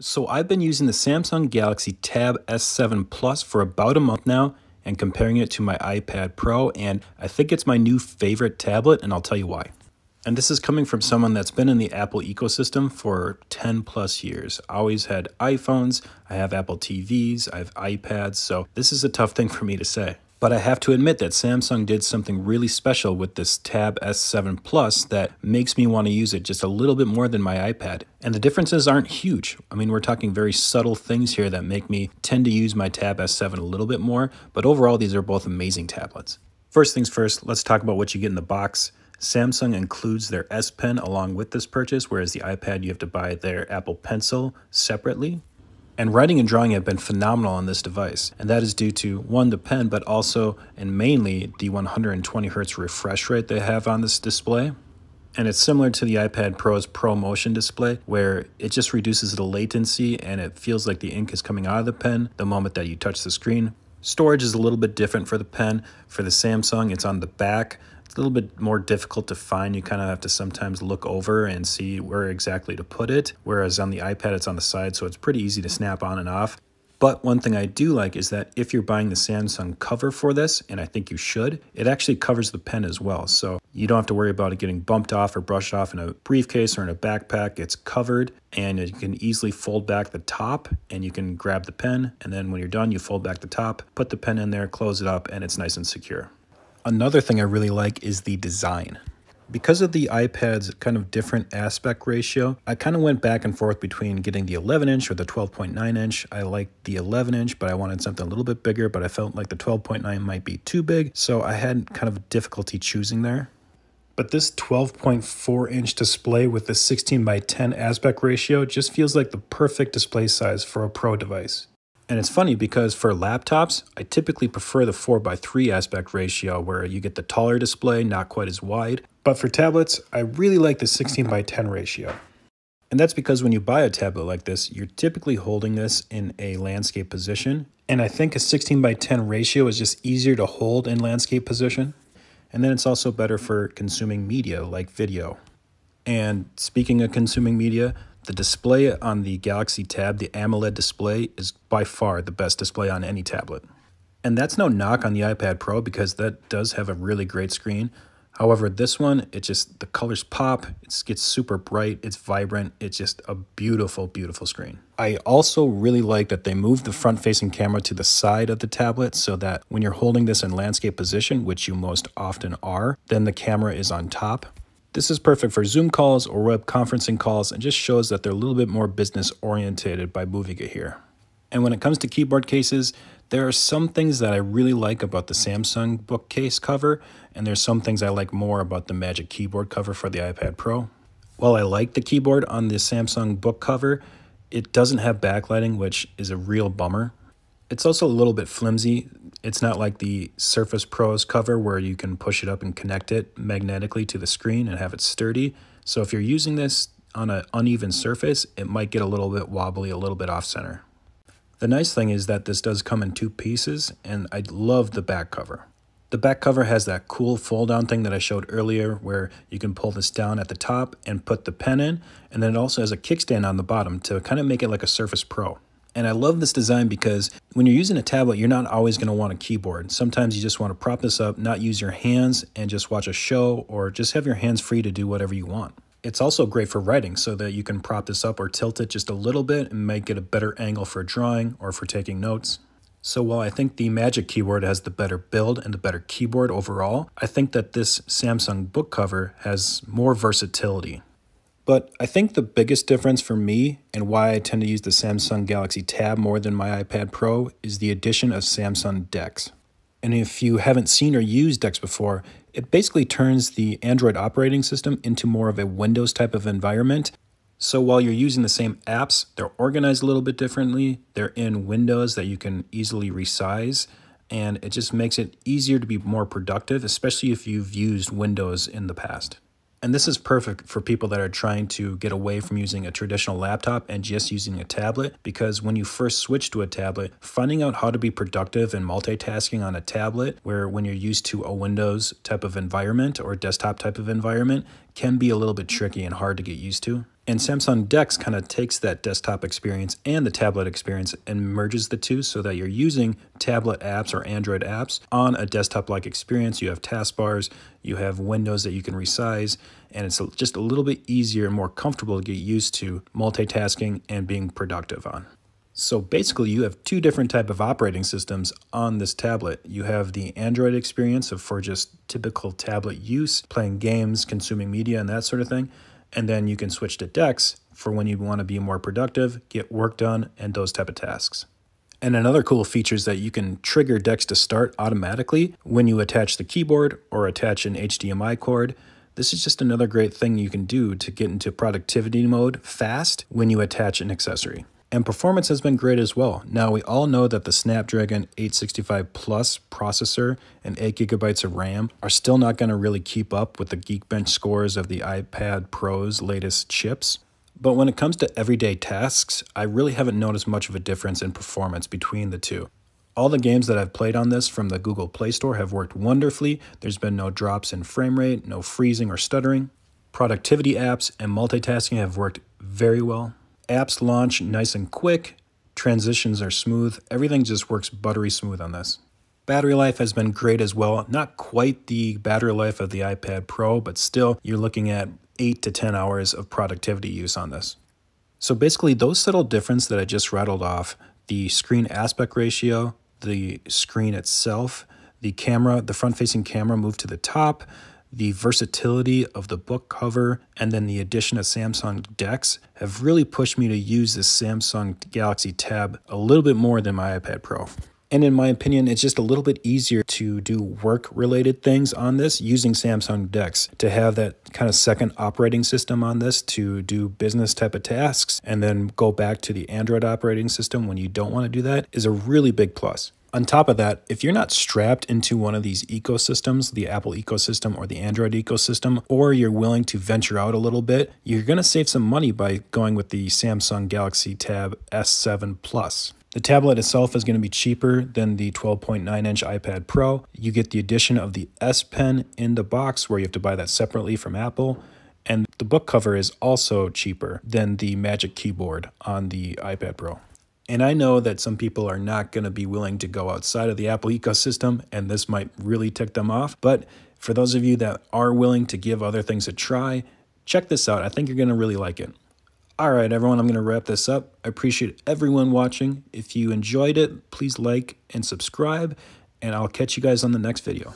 So I've been using the Samsung Galaxy Tab S7 Plus for about a month now and comparing it to my iPad Pro, and I think it's my new favorite tablet, and I'll tell you why. And this is coming from someone that's been in the Apple ecosystem for 10 plus years. I always had iPhones, I have Apple TVs, I have iPads, so this is a tough thing for me to say. But I have to admit that Samsung did something really special with this Tab S7 Plus that makes me want to use it just a little bit more than my iPad. And the differences aren't huge. I mean, we're talking very subtle things here that make me tend to use my Tab S7 a little bit more, but overall these are both amazing tablets. First things first, let's talk about what you get in the box. Samsung includes their S Pen along with this purchase, whereas the iPad you have to buy their Apple Pencil separately. And writing and drawing have been phenomenal on this device, and that is due to, one, the pen, but also and mainly the 120 Hz refresh rate they have on this display. And it's similar to the iPad Pro's Pro Motion display, where it just reduces the latency and it feels like the ink is coming out of the pen the moment that you touch the screen. Storage is a little bit different for the pen. For the Samsung, it's on the back. It's a little bit more difficult to find. You kind of have to sometimes look over and see where exactly to put it, whereas on the iPad it's on the side, so it's pretty easy to snap on and off. But one thing I do like is that if you're buying the Samsung cover for this, and I think you should, it actually covers the pen as well. So you don't have to worry about it getting bumped off or brushed off in a briefcase or in a backpack. It's covered, and you can easily fold back the top and you can grab the pen, and then when you're done, you fold back the top, put the pen in there, close it up, and it's nice and secure. Another thing I really like is the design. Because of the iPad's kind of different aspect ratio, I kind of went back and forth between getting the 11-inch or the 12.9 inch. I liked the 11-inch, but I wanted something a little bit bigger, but I felt like the 12.9 might be too big, so I had kind of difficulty choosing there. But this 12.4-inch display with the 16:10 aspect ratio just feels like the perfect display size for a Pro device. And it's funny because for laptops, I typically prefer the 4:3 aspect ratio where you get the taller display, not quite as wide. But for tablets, I really like the 16:10 ratio. And that's because when you buy a tablet like this, you're typically holding this in a landscape position. And I think a 16:10 ratio is just easier to hold in landscape position. And then it's also better for consuming media like video. And speaking of consuming media, the display on the Galaxy Tab, the AMOLED display, is by far the best display on any tablet. And that's no knock on the iPad Pro because that does have a really great screen. However, this one, the colors pop, it gets super bright, it's vibrant, it's just a beautiful, beautiful screen. I also really like that they moved the front-facing camera to the side of the tablet so that when you're holding this in landscape position, which you most often are, then the camera is on top. This is perfect for Zoom calls or web conferencing calls and just shows that they're a little bit more business oriented by moving it here. And when it comes to keyboard cases, there are some things that I really like about the Samsung bookcase cover, and there's some things I like more about the Magic Keyboard cover for the iPad Pro. While I like the keyboard on the Samsung book cover, it doesn't have backlighting, which is a real bummer. It's also a little bit flimsy. It's not like the Surface Pro's cover where you can push it up and connect it magnetically to the screen and have it sturdy. So if you're using this on an uneven surface, it might get a little bit wobbly, a little bit off center. The nice thing is that this does come in two pieces, and I love the back cover. The back cover has that cool fold down thing that I showed earlier where you can pull this down at the top and put the pen in, and then it also has a kickstand on the bottom to kind of make it like a Surface Pro. And I love this design because when you're using a tablet, you're not always going to want a keyboard. Sometimes you just want to prop this up, not use your hands, and just watch a show or just have your hands free to do whatever you want. It's also great for writing so that you can prop this up or tilt it just a little bit and make it a better angle for drawing or for taking notes. So while I think the Magic Keyboard has the better build and the better keyboard overall, I think that this Samsung book cover has more versatility. But I think the biggest difference for me and why I tend to use the Samsung Galaxy Tab more than my iPad Pro is the addition of Samsung DeX. And if you haven't seen or used DeX before, it basically turns the Android operating system into more of a Windows type of environment. So while you're using the same apps, they're organized a little bit differently. They're in windows that you can easily resize, and it just makes it easier to be more productive, especially if you've used Windows in the past. And this is perfect for people that are trying to get away from using a traditional laptop and just using a tablet, because when you first switch to a tablet, finding out how to be productive and multitasking on a tablet, where when you're used to a Windows type of environment or desktop type of environment, can be a little bit tricky and hard to get used to. And Samsung DeX kind of takes that desktop experience and the tablet experience and merges the two so that you're using tablet apps or Android apps on a desktop-like experience. You have taskbars, you have windows that you can resize, and it's just a little bit easier and more comfortable to get used to multitasking and being productive on. So basically, you have two different types of operating systems on this tablet. You have the Android experience for just typical tablet use, playing games, consuming media, and that sort of thing. And then you can switch to DeX for when you want to be more productive, get work done, and those type of tasks. And another cool feature is that you can trigger DeX to start automatically when you attach the keyboard or attach an HDMI cord. This is just another great thing you can do to get into productivity mode fast when you attach an accessory. And performance has been great as well. Now, we all know that the Snapdragon 865 Plus processor and 8 gigabytes of RAM are still not going to really keep up with the Geekbench scores of the iPad Pro's latest chips. But when it comes to everyday tasks, I really haven't noticed much of a difference in performance between the two. All the games that I've played on this from the Google Play Store have worked wonderfully. There's been no drops in frame rate, no freezing or stuttering. Productivity apps and multitasking have worked very well. Apps launch nice and quick, transitions are smooth, everything just works buttery smooth on this. Battery life has been great as well, not quite the battery life of the iPad Pro, but still you're looking at 8 to 10 hours of productivity use on this. So basically those subtle differences that I just rattled off, the screen aspect ratio, the screen itself, the camera, the front-facing camera moved to the top, the versatility of the book cover, and then the addition of Samsung DeX have really pushed me to use this Samsung Galaxy Tab a little bit more than my iPad Pro. And in my opinion, it's just a little bit easier to do work-related things on this using Samsung DeX, to have that kind of second operating system on this to do business type of tasks and then go back to the Android operating system when you don't want to do that is a really big plus. On top of that, if you're not strapped into one of these ecosystems, the Apple ecosystem or the Android ecosystem, or you're willing to venture out a little bit, you're going to save some money by going with the Samsung Galaxy Tab S7 Plus. The tablet itself is going to be cheaper than the 12.9-inch iPad Pro. You get the addition of the S Pen in the box where you have to buy that separately from Apple. And the book cover is also cheaper than the Magic Keyboard on the iPad Pro. And I know that some people are not going to be willing to go outside of the Apple ecosystem, and this might really tick them off. But for those of you that are willing to give other things a try, check this out. I think you're going to really like it. All right, everyone, I'm going to wrap this up. I appreciate everyone watching. If you enjoyed it, please like and subscribe, and I'll catch you guys on the next video.